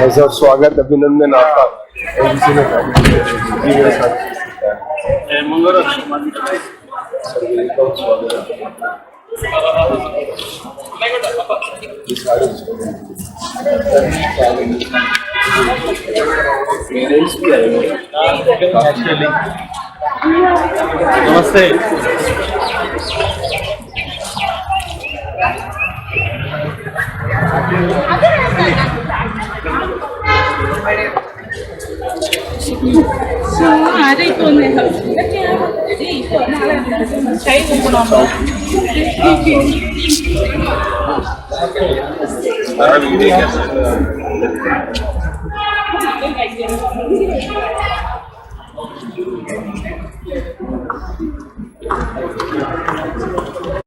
Sir स्वागत अभिनंदन आपका। नमस्ते।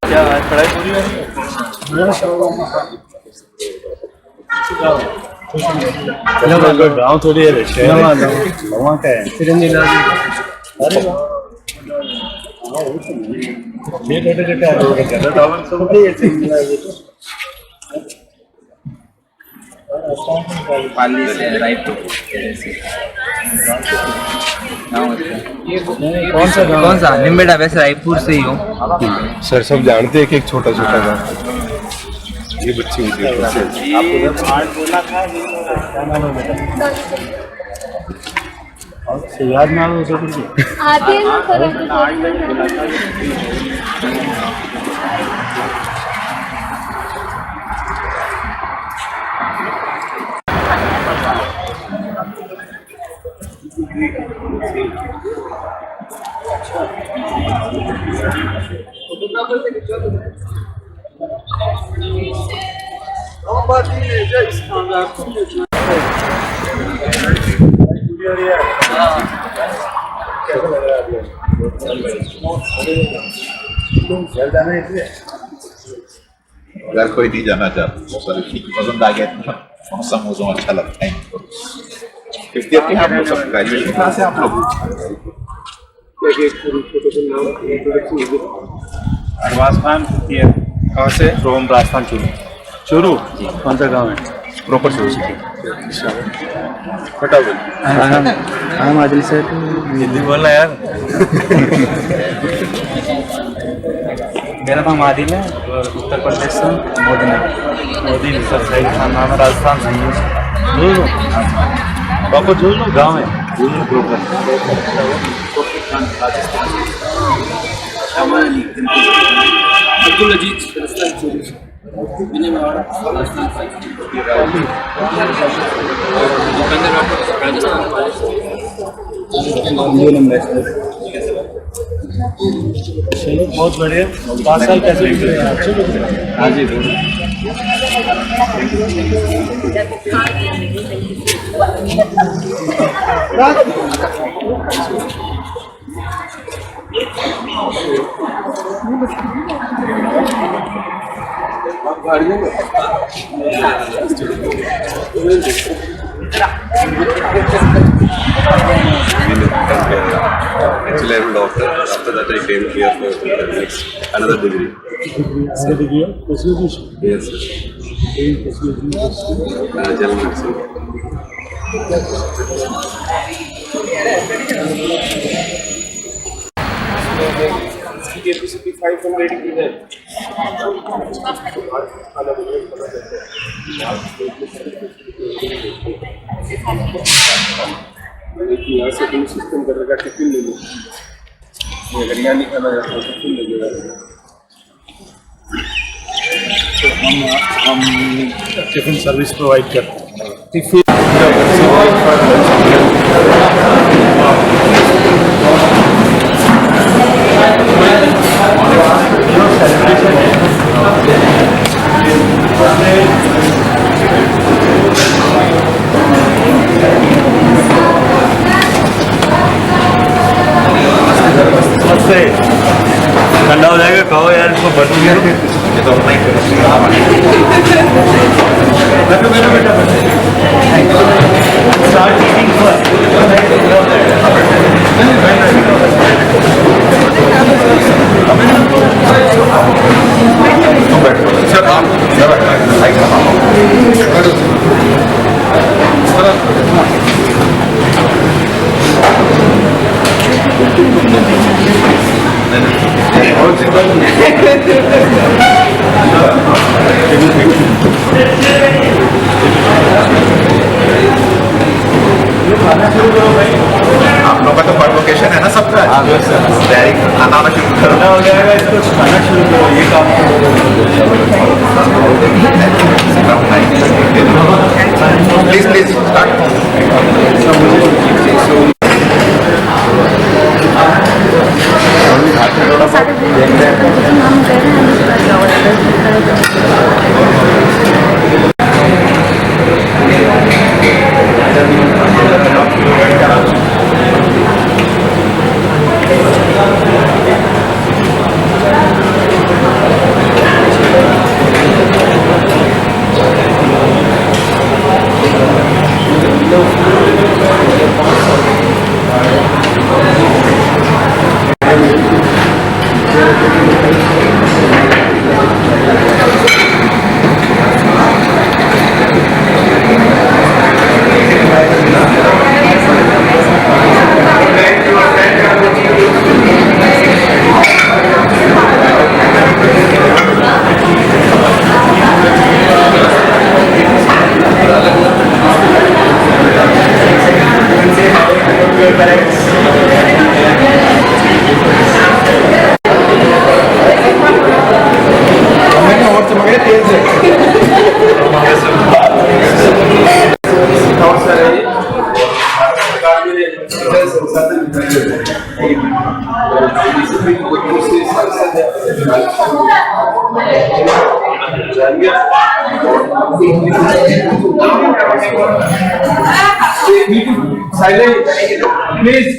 क्या पढ़ाई पूरी है? गाँव थोड़ी है, वहाँ का है। अरे ये कौन सा निम्बेड़ा? वैसे रायपुर से ही हो सर, सब जानते हैं कि एक छोटा छोटा गाँव ये बच्ची मुझे याद ना हो तो कुछ आते हैं अगर कोई नहीं जाना चाहता, पसंद आ गया, मौसम अच्छा लगता है इनको। आप लोग सब ग्रेजुएशन क्लास है आप लोग? अरबाज खान कहाँ से? फ्रॉम राजस्थान चूरू। चूरू कौन सा गाँव है? प्रॉपर चूरू से। हम आदिल से हिंदी बोलना यार। मेरा नाम आदिल है और उत्तर प्रदेश से मोदी सर सही नाम है, राजस्थान से। प्रॉपर झूलू गाँव है, झूलू प्रॉपर अब्दुल अजीज चलो बहुत बढ़िया। 5 साल कैसे निकले? हाँ जी Actually, I'm a doctor. After that, I came here for another degree. Yes, sir. General medicine. Capacity 500 की है। यहाँ से कोई सिस्टम कर रखा, टिफिन ले लो, अगर यहाँ नहीं खाना जाता टिफिन ले लो। तो हम टिफिन सर्विस प्रोवाइड करते हैं। टिफिन ठंडा हो जाएगा, कहो यार इसको बटू ये तो अपना ही Sir, आप लोगों का तो कॉन्वोकेशन है ना सबका? डायरेक्ट खाना वाना शुरू करो। हो जाएगा इसको खाना शुरू करो, ये काम please please start. Silent, please.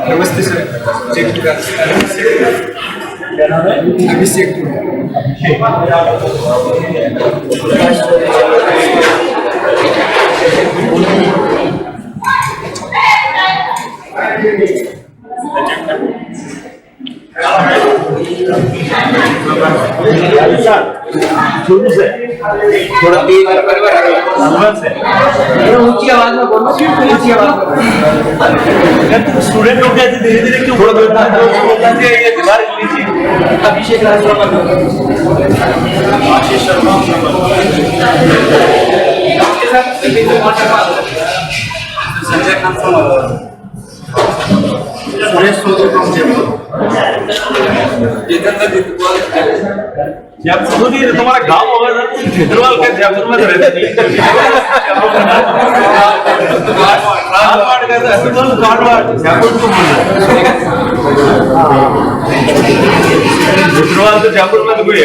नमस्ते सर, क्या नाम है? अभिषेक। शुरू से थोड़ा तेज ऊंची आवाज में बोलो, ऊंची आवाज में। स्टूडेंट लोग कैसे धीरे धीरे क्यों थोड़ा बोलना है, ये दीवार लीजिए। अभिषेक राजवर्मा, आशीष शर्मा, संजय खान, सुरेश सोदी फ्रॉम जयपुर, जयपुर नहीं, तुम्हारा गांव होगा सर, छिंदवाड़ का जयपुर में तो रहते नहीं। छिंदवाड़ तो जयपुर में तो कोई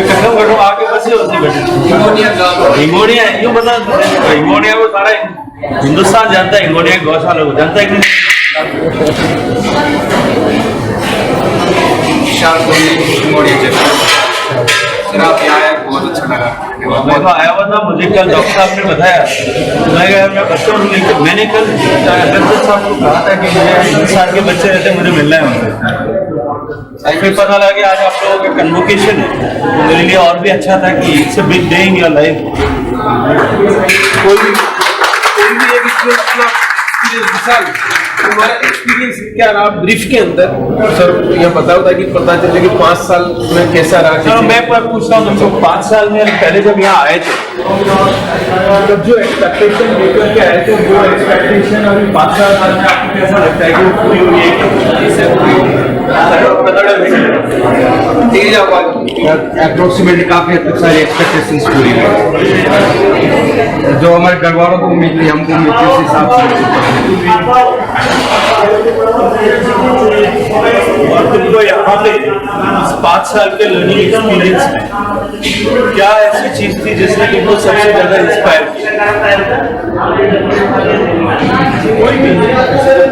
कदम बढ़ो आगे बसे होती बैठे। हिंगोनिया यूँ बता, हिंगोनिया को सारा हिंदुस्तान जानता है, हिंगोनिया गौशाला को जानता है कि आप यहाँ आए, बहुत अच्छा लगा। मैं तो आया हुआ था, मुझे कल डॉक्टर साहब ने बताया, मैं बच्चों को मैंने कल डॉक्टर साहब को कहा था कि मुझे हिंदुस्तान के बच्चे रहते, मुझे मिलना है उनसे। फिर पता लगा कि आज आप लोगों का कन्वोकेशन है, तो मेरे लिए और भी अच्छा था कि it's a big day in your life. कोई भी हमारा एक्सपीरियंस क्या रहा ब्रीफ के अंदर सर, यह बताओ ताकि पता चले कि 5 साल में कैसा रहा। सर मैं पर पूछता हूँ तुमको, 5 साल में पहले जब यहाँ आए थे, जब जो एक्सपेक्टेशन लेकर के आए थे, वो एक्सपेक्टेशन अभी 5 साल बाद में आपको कैसा लगता है कि वो पूरी हुई है? अप्रोक्सीमेटली काफी हद तक सारी एक्सपेक्टेशंस पूरी हुई। जो हमारे घर वालों को उम्मीद थी हमको उम्मीद थी उस हिसाब से। और तुमको यहाँ पे 5 साल के लर्निंग एक्सपीरियंस में क्या ऐसी चीज थी जिसने तुमको सबसे ज्यादा इंस्पायर किया? कोई भी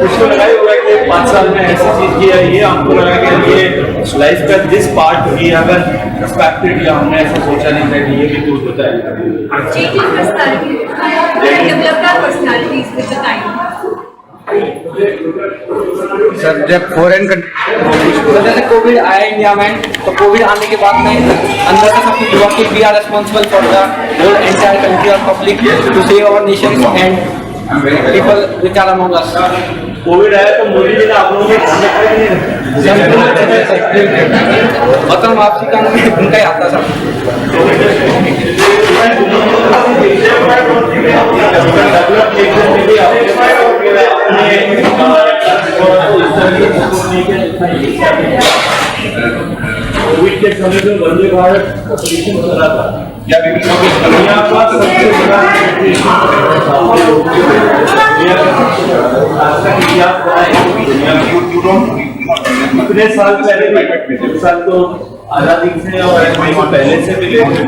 कुछ तो लगा ही होगा कि 5 साल में ऐसी चीज किया, ये आपको लगा कि ये लाइफ का दिस पार्ट भी अगर एक्सपेक्टेड या हमने ऐसा सोचा नहीं था कि ये भी कुछ होता है। Changing personality, developed our personalities with the time. Sir जब फॉरेन जैसे कोविड आया इंडिया में, तो कोविड आने के बाद में अंदर से सब कुछ हुआ कि we are responsible for the whole entire country और public to save our nation and people which are among us. Covid आया तो मोदी जी ने आप लोगों को ध्यान रखा कि नहीं? मतलब आपसी काम में उनका ही आता था। कोविड के समय में वंदे भारत ऑपरेशन चला था, या दुनिया का सबसे बड़ा इतने साल पहले, साल तो आजादी से और पहले से भी लेकर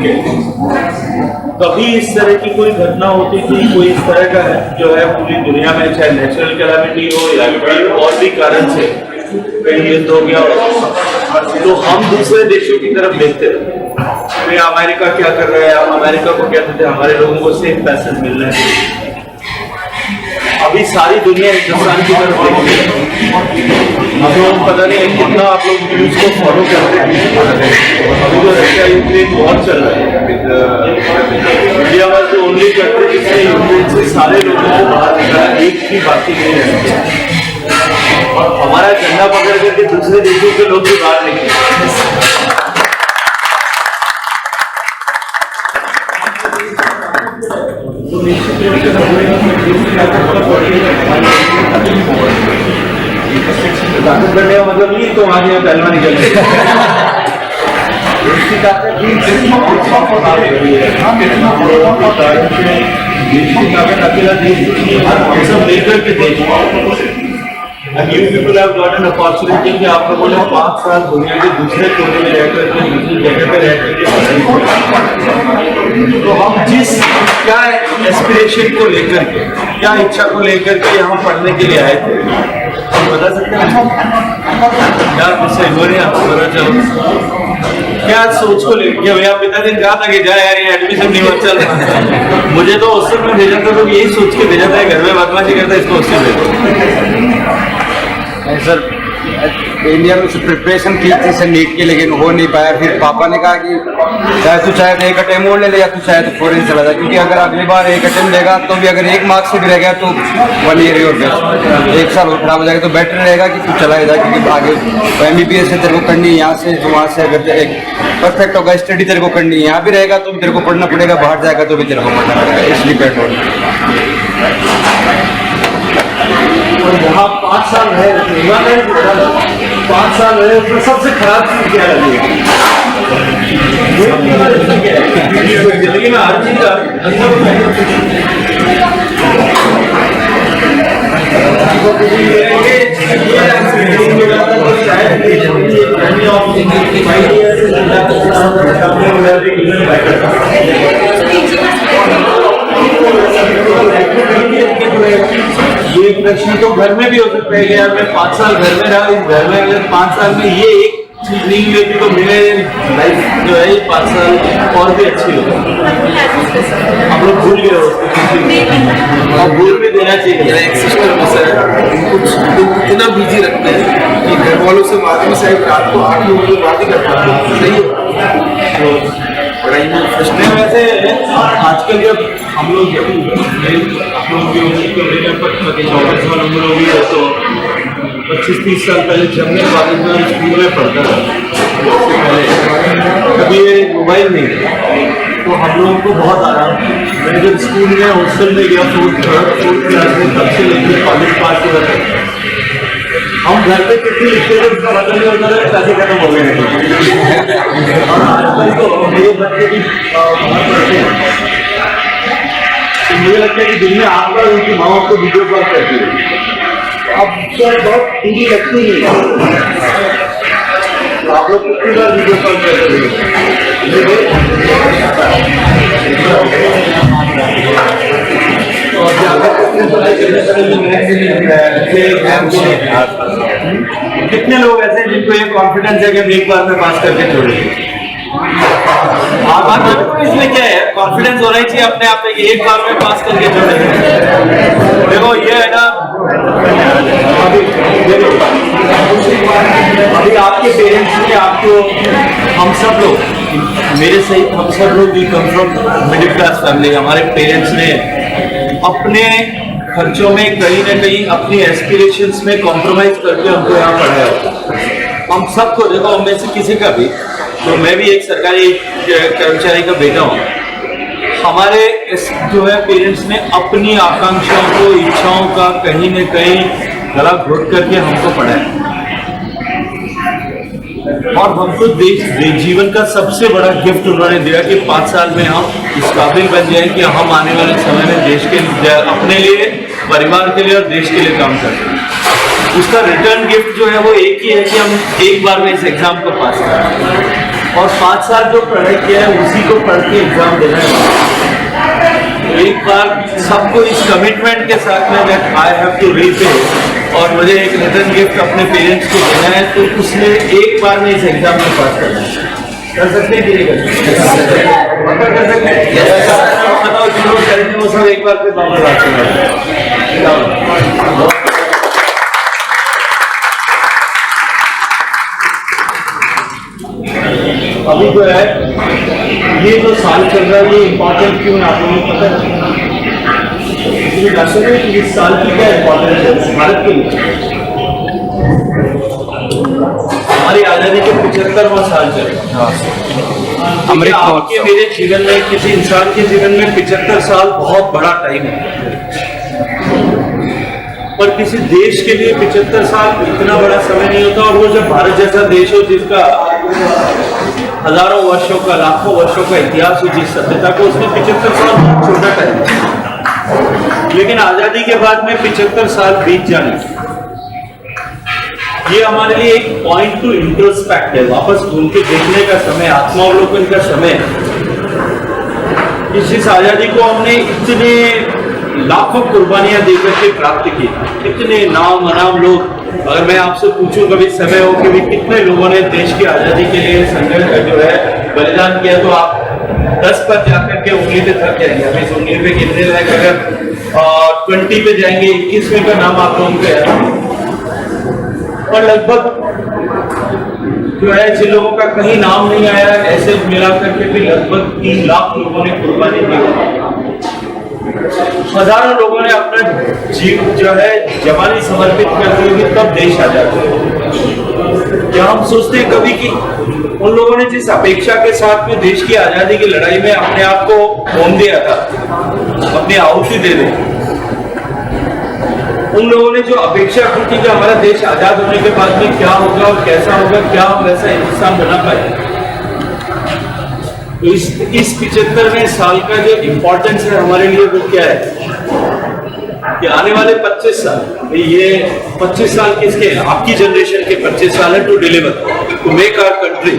कभी इस तरह की कोई घटना होती थी, कोई इस तरह का जो है पूरी दुनिया में, चाहे नेचुरल कैलामिटी हो या कोई और भी कारण से कहीं युद्ध हो गया, तो हम दूसरे देशों की तरफ देखते रहे। अमेरिका क्या कर रहा है, हम अमेरिका को कहते थे हमारे लोगों को सेफ पैसेज मिल रहे हैं। अभी सारी दुनिया हिंदुस्तान की तरफ देखती है। आप लोगों को पता नहीं है कितना आप लोग न्यूज को फॉलो करते हैं। अभी जो रशिया यूक्रेन वॉर चल रहा है, India was the only country जिसने यूक्रेन से सारे लोगों को बाहर निकाला, एक भी बाकी नहीं है। और हमारा झंडा पकड़ करके दूसरे देशों के लोग भी बाहर निकले। ताकत करने का मतलब नहीं तो वहां से पहलवान निकल अकेला देश सब लेकर के देश। And you people have got an opportunity कि आप लोगों ने 5 साल दुनिया के दूसरे कोने में रहकर के दूसरी जगह पे रहकर के पढ़ाई की। तो हम जिस क्या एस्पिरेशन को लेकर के, क्या इच्छा को लेकर के यहाँ पढ़ने के लिए आए थे, हम बता सकते हैं क्या मुझसे बोले आप बोलना चाहो? क्या सोच को लेकर भैया पिताजी ने कहा था कि जाए यार ये एडमिशन नहीं चल रहा। मुझे तो हॉस्टल में भेजा था, लोग यही सोच के भेजा था घर में बदमाशी करता है इसको हॉस्टल भेजो। सर इंडिया में से प्रिपरेशन की थी सर नीट की, लेकिन हो नहीं पाया। फिर पापा ने कहा कि चाहे तू चाहे तो एक अटेम्प्ट और ले ले या तू चाहे तो फॉरेन चला जाए, क्योंकि अगर अगली बार एक अटेम्प्ट देगा तो भी अगर 1 मार्क्स से भी रह गया तो 1 ईयर और बेस्ट, 1 साल और खराब हो जाएगा। तो बेटर रहेगा कि तू चला ही जाए, क्योंकि आगे MBBS से तेरे को करनी है, यहाँ से वहाँ से अगर एक परफेक्ट होगा स्टडी तेरे को करनी है, यहाँ भी रहेगा तो भी तेरे को पढ़ना पड़ेगा, बाहर जाएगा तो भी तेरे को पढ़ना पड़ेगा, इसलिए बेटर। और यहाँ 5 साल रहे, 5 साल रहे, उसमें सबसे खराब चीज क्या लगी? जिंदगी में हर चीज ये प्रश्न तो घर में भी हो सकता है कि यार मैं 5 साल घर में रहा, इस घर में अगर 5 साल में ये एक चीज नहीं मिलेगी तो मेरे लाइफ जो है ये 5 साल और भी अच्छी होगी। हम लोग भूल गए उसको, और भूल भी देना चाहिए। एक सिस्टर सर कुछ इतना बिजी रखते हैं कि घर वालों से माध्यम से रात को 8 बजे बात ही कर पाते हैं। सही है पढ़ाई में नहीं, वैसे आजकल जब हम लोग आप लोग की उम्र को लेकर 24 साल उम्र हो गई है, तो 25-30 साल पहले जब मैं पाकिस्तान स्कूल में पढ़ता था, उससे पहले कभी मोबाइल नहीं था, तो हम लोगों को बहुत आराम था। मैं जब स्कूल में हॉस्टल में गया 4th क्लास में, तब से लेकर कॉलेज पास हुआ था, हम घर पे चिट्ठी लिखते थे, उसका मतलब नहीं होता था पैसे खत्म हो गए। और आजकल तो मेरे बच्चे भी बाहर पढ़ते हैं, मुझे लगता है कि दिन में आप बार उनकी माँ को वीडियो कॉल करती है। अब तो बहुत टीवी लगती नहीं है, तो आप लोग कितनी बार वीडियो कॉल करते हैं? कितने लोग ऐसे हैं जिनको ये कॉन्फिडेंस है कि हम एक बार में पास करके छोड़ेंगे? आपको इसमें क्या है, कॉन्फिडेंस होना ही चाहिए अपने आप में कि एक बार में पास करके छोड़ेंगे। देखो ये है ना, अभी आपके पेरेंट्स ने आपको, हम सब लोग, मेरे सहित हम सब लोग भी come from middle class family, हमारे पेरेंट्स ने अपने खर्चों में कहीं ना कहीं अपनी एस्पिरेशंस में कॉम्प्रोमाइज करके हमको यहाँ पढ़ाया। हम सबको, देखो हम में से किसी का भी, तो मैं भी एक सरकारी कर्मचारी का बेटा हूँ, हमारे जो है पेरेंट्स ने अपनी आकांक्षाओं को, इच्छाओं का कहीं न कहीं गला घोट करके हमको पढ़ाया, और हमको जीवन का सबसे बड़ा गिफ्ट उन्होंने दिया कि 5 साल में हम इस काबिल बन जाए कि हम आने वाले समय में देश के, अपने लिए, परिवार के लिए और देश के लिए काम करें। उसका रिटर्न गिफ्ट जो है वो एक ही है कि हम एक बार में इस एग्जाम को पास करें, और 5 साल जो पढ़ाई किया है उसी को पढ़ के एग्जाम देना है। एक बार सबको इस कमिटमेंट के साथ में that I have to repay, और मुझे एक रिटर्न गिफ्ट अपने पेरेंट्स को देना है, तो उसने एक बार में इस एग्जाम में पास करना है। कर सकते हैं कि नहीं कर सकते? कर सकते हैं। बताओ जो लोग करेंगे वो सब एक बार फिर वापस आते हैं। अभी जो है ये जो साल चल रहा है ये इम्पोर्टेंट क्यों है आप लोगों को पता है? इसलिए दर्शक है कि इस साल की क्या इम्पोर्टेंस है भारत के लिए? हमारी आजादी के 75वां साल चल रहा है। अमृत आपके मेरे जीवन में, किसी इंसान के जीवन में 75 साल बहुत बड़ा टाइम है, पर किसी देश के लिए 75 साल इतना बड़ा समय नहीं होता। और वो जब भारत जैसा देश हो जिसका हजारों वर्षों का, लाखों वर्षों का इतिहास हो, जिस सभ्यता को, उसमें 75 साल बहुत छोटा टाइम है। लेकिन आजादी के बाद में 75 साल बीत जाने, ये हमारे लिए एक पॉइंट टू इंट्रोस्पेक्ट है, वापस घूम के देखने का समय, आत्मावलोकन का समय। इस आजादी को हमने इतने लाखों कुर्बानियां देकर के प्राप्त की, कितने नाम अनाम लोग, अगर मैं आपसे पूछूं कभी समय हो कि भी कितने लोगों ने देश की आजादी के लिए संघर्ष का जो है बलिदान किया, तो आप 10 पर जाकर के उंगली पे थक जाएंगे। अभी इस उंगली पे कितने लायक, अगर 20 पे जाएंगे, 21वें का नाम आप लोगों पे है, और लगभग जो है जिन लोगों का कहीं नाम नहीं आया, ऐसे मिला करके भी लगभग 3 लाख लोगों ने कुर्बानी दी। हजारों लोगों ने अपना जीव जो है जवानी समर्पित कर दी होगी, तब देश आजाद हुआ। क्या हम सोचते हैं कभी कि उन लोगों ने जिस अपेक्षा के साथ में देश की आजादी की लड़ाई में अपने आप को होम दिया था, अपनी आहुति दे दी, उन लोगों ने जो अपेक्षा की थी कि हमारा देश आजाद होने के बाद में क्या होगा और कैसा होगा, क्या हम वैसा हिंदुस्तान बना पाए? तो इस 75वें साल का जो इम्पोर्टेंस है हमारे लिए वो क्या है कि आने वाले 25 साल, ये 25 साल किसके हैं? आपकी जनरेशन के 25 साल है to deliver, to make our country.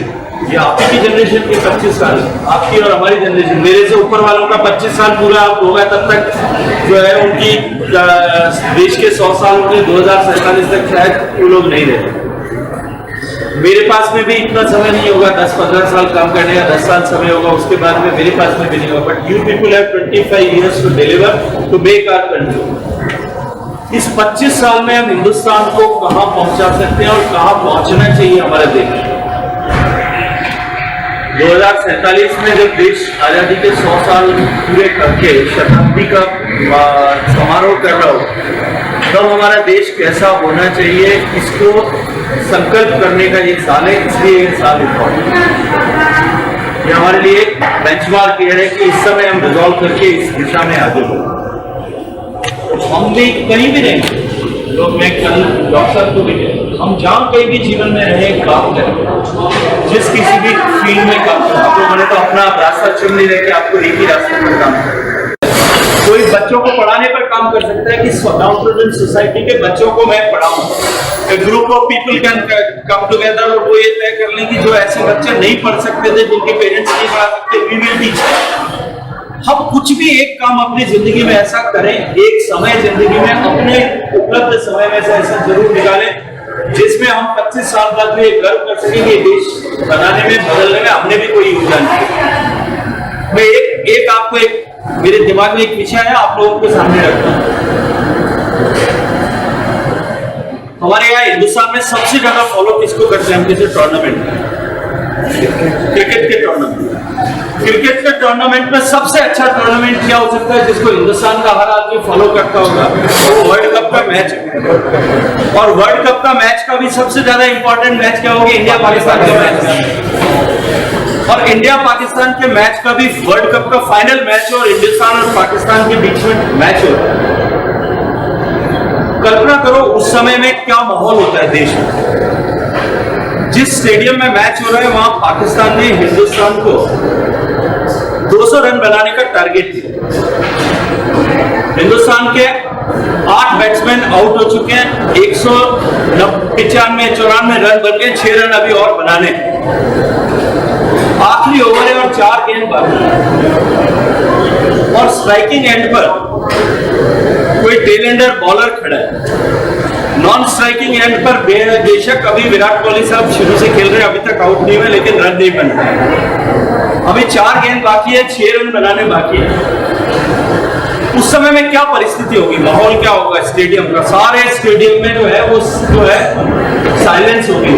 ये आपकी जनरेशन के 25 साल, आपकी और हमारी जनरेशन, मेरे से ऊपर वालों का 25 साल पूरा होगा, तब तक जो है उनकी देश के 100 साल होंगे, 2047 तक शायद वो लोग नहीं रहते। मेरे पास में भी इतना समय नहीं होगा, 10-15 साल काम करने का, 10 साल समय होगा, उसके बाद में मेरे पास में भी नहीं होगा। But you people have 25 years to deliver, to make our country. इस 25 साल में हम हिंदुस्तान को कहां पहुंचा सकते हैं और कहां पहुंचना चाहिए हमारा देश? 2047 में जब देश आजादी के 100 साल पूरे करके शताब्दी का समारोह कर रहा हो, तब हमारा देश कैसा होना चाहिए, इसको संकल्प करने का ये साल है। इसलिए ये साल इम्पोर्टेंट है, ये हमारे लिए बेंचमार्क है कि इस समय हम रिजॉल्व करके इस दिशा में आगे बढ़े। हम भी कहीं भी नहीं, लोग, मैं कल डॉक्टर को भी, हम जहाँ कहीं भी जीवन में रहे, काम करें, जिस किसी भी फील्ड में काम करें, आप लोगों ने तो अपना रास्ता चुन नहीं रहे कि आपको एक ही रास्ते पर काम करें। कोई बच्चों को पढ़ाने पर काम कर सकता है कि डाउन चिल्ड्रन सोसाइटी के बच्चों को मैं पढ़ाऊं। Group of people can come together और वो ये तय कर लें कि जो ऐसे बच्चे नहीं पढ़ सकते थे, जिनके पेरेंट्स नहीं पढ़ा सकते, वी विल टीच। हम कुछ भी एक काम अपनी जिंदगी में ऐसा करें, एक समय जिंदगी में अपने उपलब्ध समय में से ऐसा जरूर निकालें जिसमें हम 25 साल बाद भी गर्व कर सकेंगे देश बनाने में, बदलने में हमने भी कोई योगदान किया। मैं एक आपको एक मेरे दिमाग में एक विषय है, आप लोगों के सामने रखता हूं। हमारे यहाँ हिंदुस्तान में सबसे ज्यादा फॉलो किसको करते हैं हम? किसी टूर्नामेंट, क्रिकेट के टूर्नामेंट। क्रिकेट के टूर्नामेंट में सबसे अच्छा टूर्नामेंट क्या हो सकता है जिसको हिंदुस्तान का हर आदमी फॉलो करता होगा? वो वर्ल्ड कप का मैच है। और वर्ल्ड कप का मैच का भी सबसे ज्यादा इंपॉर्टेंट मैच क्या होगा? इंडिया पाकिस्तान का मैच। और इंडिया पाकिस्तान के मैच का भी वर्ल्ड कप का फाइनल मैच और हिंदुस्तान और पाकिस्तान के बीच में मैच होता है। कल्पना करो उस समय में क्या माहौल होता है देश में। जिस स्टेडियम में मैच हो रहा है वहां पाकिस्तान ने हिंदुस्तान को 200 रन बनाने का टारगेट दिया। हिंदुस्तान के 8 बैट्समैन आउट हो चुके हैं, 195-94 रन बन गए, 6 रन अभी और बनाने। आखिरी ओवर है और 4 गेंद बाकी और स्ट्राइकिंग एंड पर कोई टेल एंडर बॉलर खड़ा है। नॉन स्ट्राइकिंग एंड पर बेशक अभी विराट कोहली साहब शुरू से खेल रहे हैं, अभी तक आउट नहीं हुए, लेकिन रन नहीं बन रहे। अभी 4 गेंद बाकी है, 6 रन बनाने बाकी है। उस समय में क्या परिस्थिति होगी, माहौल क्या होगा स्टेडियम का? सारे स्टेडियम में जो है साइलेंस होगी।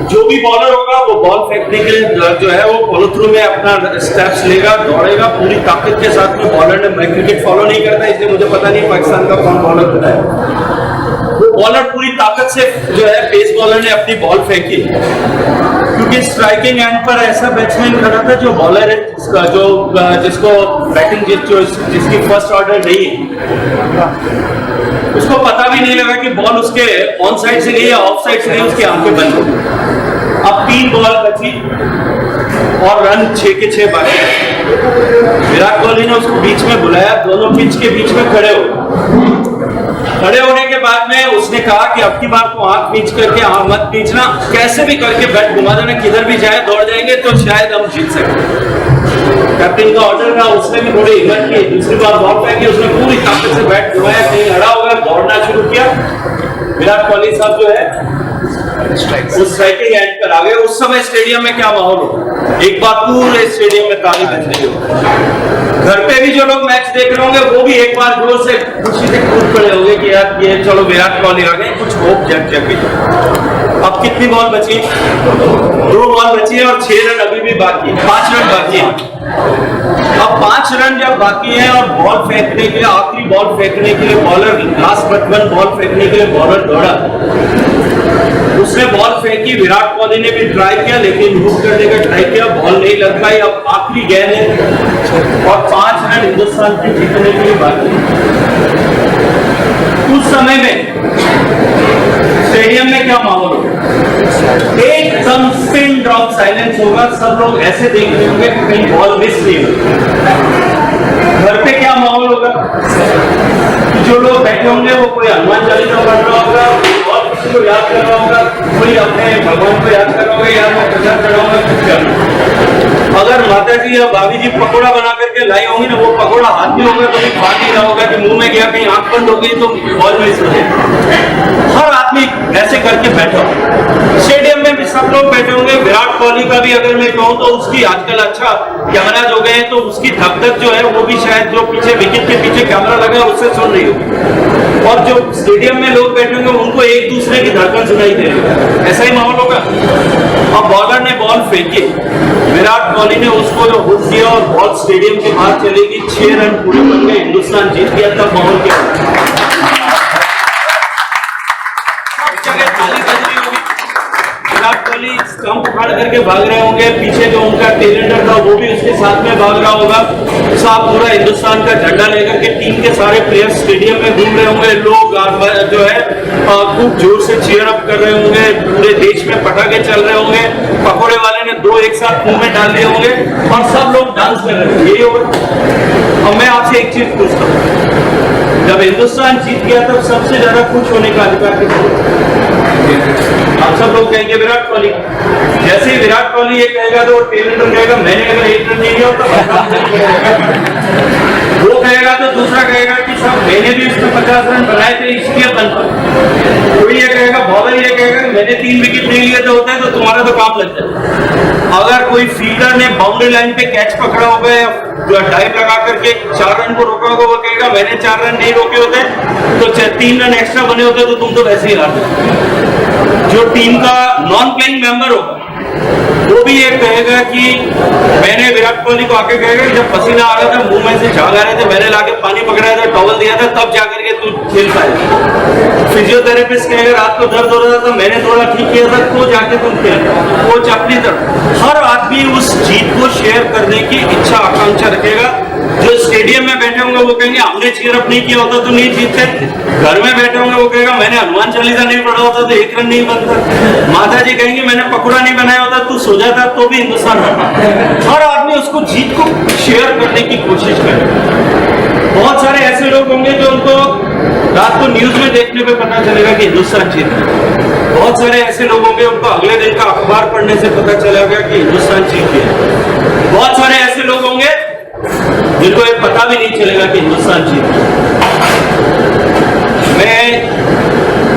जो भी बॉलर होगा वो बॉल फेंकने के लिए जो है वो फॉलो थ्रू में अपना स्टेप्स लेगा, दौड़ेगा पूरी ताकत के साथ में। बॉलर ने, मैं क्रिकेट फॉलो नहीं करता इसलिए मुझे पता नहीं पाकिस्तान का कौन बॉलर होता है। वो बॉलर पूरी ताकत से जो है पेस बॉलर ने अपनी बॉल फेंकी, क्योंकि स्ट्राइकिंग एंड पर ऐसा बैट्समैन खड़ा था जो बॉलर है जिसको बैटिंग जिसकी फर्स्ट ऑर्डर नहीं है, उसको पता भी नहीं लगा कि बॉल उसके ऑन साइड से गई या ऑफ साइड से गई, उसकी आंखें बंद हो गई। अब 3 बॉल बची और रन 6 के 6 बाकी। विराट कोहली ने उसको बीच में बुलाया, दोनों पिच के बीच में खड़े होने के बाद में उसने कहा कि अब की बार को आंख पीच करके मत पीछना, कैसे भी करके बैट घुमा देना, किधर भी जाए दौड़ जाएंगे तो शायद हम जीत सकें। कैप्टन का ऑर्डर था, उसने भी थोड़ी हिम्मत की, दूसरी बार बॉल फेंकी, उसने पूरी ताकत से बैट घुमाया, कहीं अड़ा होगा, दौड़ना शुरू किया। विराट कोहली साहब जो है उस स्ट्राइकिंग एंड पर आ गए। उस समय स्टेडियम में क्या माहौल हो? एक बार पूरे स्टेडियम में ताली बज रही हो। घर पे भी जो लोग मैच देख रहे होंगे वो भी एक बार जोर से खुशी से कूद पड़े होंगे कि यार ये चलो विराट कोहली आ गए, कुछ होप जग गई। अब कितनी बॉल बची? 2 बॉल बची है और 6 रन अभी भी बाकी है, 5 रन बाकी है। अब 5 रन जब बाकी है और बॉल फेंकने के लिए, आखिरी बॉल फेंकने के लिए बॉलर, लास्ट बटन बॉल फेंकने के लिए बॉलर दौड़ा, उसने बॉल फेंकी। विराट कोहली ने भी ट्राई किया लेकिन रूट करने का ट्राई किया, बॉल नहीं लग पाई। अब आखिरी गेंद है और 5 रन हिंदुस्तान के जीतने के लिए बाकी। उस समय में स्टेडियम में क्या माहौल होगा? एकदम पिन ड्रॉप साइलेंस होगा, सब लोग ऐसे देख रहे होंगे कि कहीं बॉल मिस नहीं होगी। घर पे क्या माहौल होगा? जो लोग बैठे होंगे वो कोई हनुमान चालीसा पढ़ रहा होगा, और किसी को याद कर रहा होगा, कोई अपने भगवान को याद कर रहा होगा, यार मैं प्रसाद चढ़ाऊंगा, कुछ करना। अगर माता जी या भाभी जी पकौड़ा बना करके लाई होंगी ना, वो पकौड़ा हाथ में होगा तो भी खा नहीं रहा होगा कि मुंह में गया, कहीं आंख बंद हो गई तो बॉल मिस हो जाए। हर आदमी ऐसे करके बैठा हो। स्टेडियम में भी सब लोग बैठे होंगे। विराट कोहली का भी अगर मैं कहूँ तो उसकी आजकल अच्छा कैमराज हो गए हैं तो उसकी धक जो है वो भी शायद जो पीछे विकेट के पीछे कैमरा लगा है उससे सुन रही होगी, और जो स्टेडियम में लोग बैठे होंगे उनको एक दूसरे की धड़कन सुनाई दे रही है। ऐसा ही माहौल होगा। अब बॉलर ने बॉल फेंकी, विराट कोहली ने उसको हुक दिया और बॉल स्टेडियम के बाहर चलेगी, 6 रन पूरे बन गए, हिंदुस्तान जीत गया। तब माहौल क्या विराट कोहली स्टंप उखाड़ करके भाग रहे होंगे, पीछे जो उनका टेलेंडर था वो भी उसके साथ में भाग रहा होगा। साहब पूरा हिंदुस्तान का झंडा लेकर के टीम के सारे प्लेयर्स स्टेडियम में घूम रहे होंगे। लोग जो है खूब जोर से चीयर अप कर रहे होंगे, पूरे देश में पटाखे चल रहे होंगे। पकौड़े वाले ने दो एक साथ मुंह में डाल दिए होंगे और सब लोग डांस कर रहे हैं, यही होगा। अब मैं आपसे एक चीज पूछता हूँ, जब हिंदुस्तान जीत गया तब सबसे ज्यादा खुश होने का अधिकार किसको? आप सब लोग कहेंगे विराट कोहली। जैसे ही विराट कोहली ये कहेगा तो टेलेंटर कहेगा मैंने अगर एक रन नहीं दिया तो वो कहेगा तो दूसरा कहेगा कि साहब मैंने भी उसमें 50 रन बनाए थे इसलिए बन पाए। कोई ये कहेगा, बॉलर ये कहेगा मैंने 3 विकेट नहीं लिए तो होता है तो तुम्हारा तो काम लग जाए। अगर कोई फील्डर ने बाउंड्री लाइन पे कैच पकड़ा होगा या डाइव लगा करके 4 रन को रोका होगा, वो कहेगा मैंने 4 रन नहीं रोके होते तो 3 रन एक्स्ट्रा बने होते तो तुम तो वैसे ही हारते। जो टीम का नॉन प्लेइंग मेंबर होगा वो भी ये कहेगा कि मैंने विराट कोहली को आके कहेगा जब पसीना आ रहा था मुंह में से झाग आ रहे थे मैंने लाके पानी पकड़ाया था, टॉवल दिया था, तब जाकर के तू खेल पाए। फिजियोथेरेपिस्ट कहेगा रात को दर्द हो रहा था मैंने थोड़ा ठीक किया था तो जाके तुम खेल पाए। कोच अपनी तरफ, हर आदमी उस जीत को शेयर करने की इच्छा आकांक्षा रखेगा। जो स्टेडियम में बैठे होंगे वो कहेंगे हमने चीयर अप नहीं किया होता तो नहीं जीतते। घर में बैठे होंगे वो कहेगा मैंने हनुमान चालीसा नहीं पढ़ा होता तो 1 रन नहीं बनता। माता जी कहेंगे मैंने पकौड़ा नहीं बनाया होता तू सो जाता तो भी हिंदुस्तान हारता। हर आदमी उसको जीत को शेयर करने की कोशिश करे। बहुत सारे ऐसे लोग होंगे जो उनको रात को न्यूज में देखने पे पता चलेगा कि हिंदुस्तान जीत गया। बहुत सारे ऐसे लोग होंगे उनको अगले दिन का अखबार पढ़ने से पता चलेगा कि हिंदुस्तान जीत गया। बहुत सारे ऐसे लोग होंगे जिनको ये पता भी नहीं चलेगा कि हिंदुस्तान जीत गया।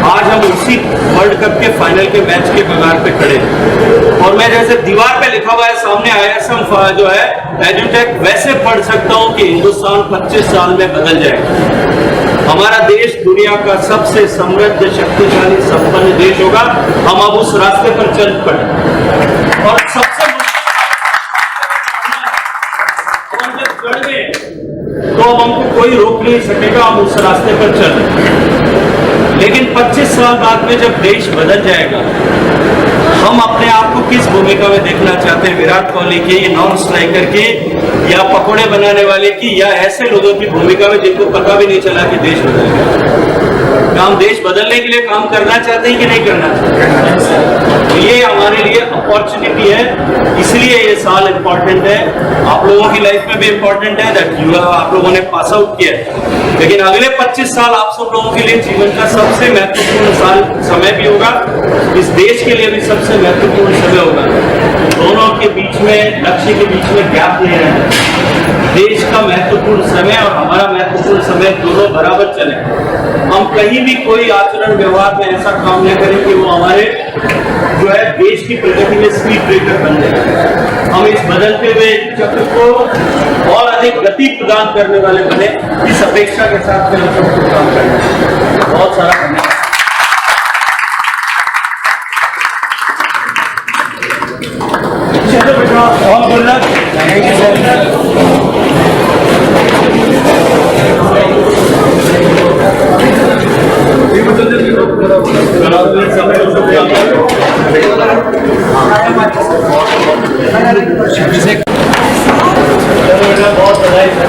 आज हम उसी वर्ल्ड कप के फाइनल के मैच के कगार पे खड़े हैं और मैं जैसे दीवार पे लिखा हुआ है सामने ISM जो है एजुटेक वैसे पढ़ सकता हूं कि हिंदुस्तान 25 साल में बदल जाएगा। हमारा देश दुनिया का सबसे समृद्ध शक्तिशाली संपन्न देश होगा। हम अब उस रास्ते पर चल पड़े और सबसे तो अब हमको कोई रोक नहीं सकेगा, हम उस रास्ते पर चल रहे। लेकिन 25 साल बाद में जब देश बदल जाएगा हम अपने आप को किस भूमिका में देखना चाहते हैं? विराट कोहली की, नॉन स्ट्राइकर की, या पकोड़े बनाने वाले की, या ऐसे लोगों की भूमिका में जिनको पता भी नहीं चला कि देश बदल गया? हम देश बदलने के लिए काम करना चाहते हैं कि नहीं करना चाहते? तो ये हमारे लिए अपॉर्चुनिटी है, इसलिए ये साल इम्पोर्टेंट है। आप लोगों की लाइफ में भी इम्पोर्टेंट है दैट आप लोगों ने पास आउट किया है, लेकिन अगले 25 साल आप सब लोगों के लिए जीवन का सबसे महत्वपूर्ण समय भी होगा। इस देश के लिए भी सबसे महत्वपूर्ण समय होगा। दोनों के बीच में, लक्ष्य के बीच में गैप नहीं रहना। देश का महत्वपूर्ण समय और हमारा महत्वपूर्ण समय दोनों बराबर चले। हम कहीं भी कोई आचरण व्यवहार में ऐसा काम न करें कि वो हमारे जो है देश की प्रगति में स्पीड ब्रेकर बन जाए। हम इस बदलते हुए चक्र को और अधिक गति प्रदान करने वाले बने, इस अपेक्षा के साथ में हम सबको काम करना। बहुत सारा धन्यवाद। और बोलना बहुत बधाई सर।